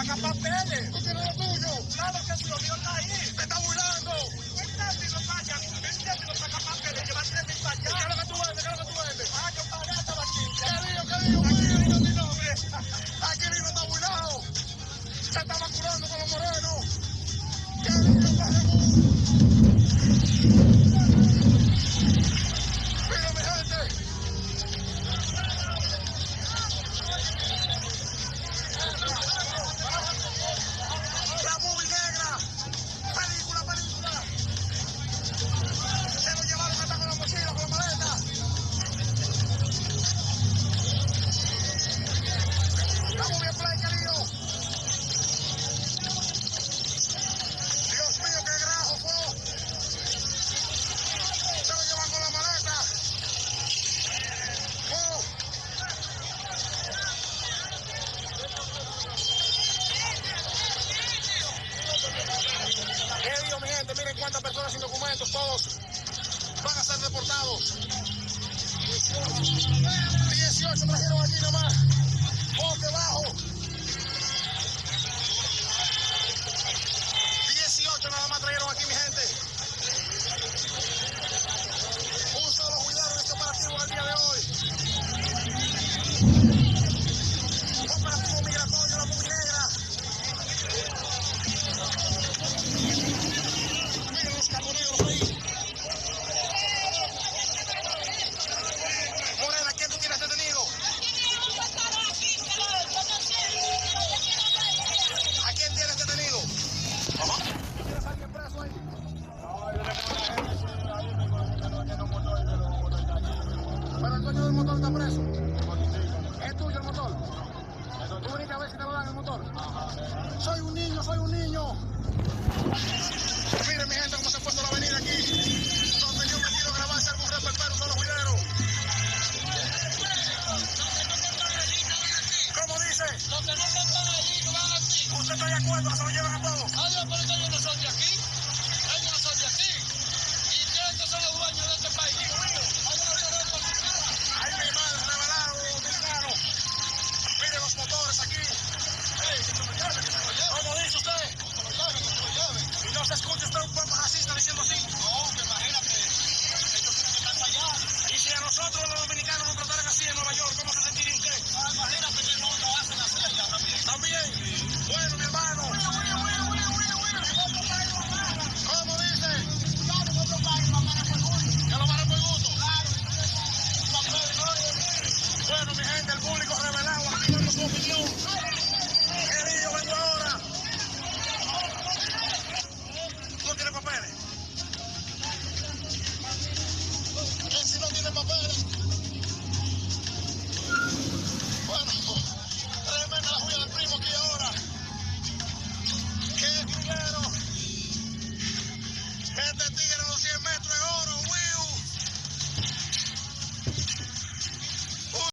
saca papeles. ¿Tú tienes lo tuyo? Claro que si lo mío está ahí. ¡Te está burlando! Vente y lo saca. Vente y lo saca papeles. Lleva 3.000 para allá. ¿Qué es lo que tú vendes? ¿Qué es lo que tú vendes? Ah, yo pagué hasta la quinta. ¿Qué digo? Aquí digo mi nombre. Aquí el hijo está burlado. Se está vacunando con los morenos. ¿Qué digo, Jesús? Mira, mi gente. La movie negra. Película. Se lo llevaron hasta con la mochila, con la maleta. La movie play, querido. Dios mío, qué grajo fue. Se lo llevan con la maleta. Oh. ¿Qué digo, mi gente? Miren cuántas personas sin documentos, todos van a ser deportados. 18 trajeron aquí nomás. Bote bajo.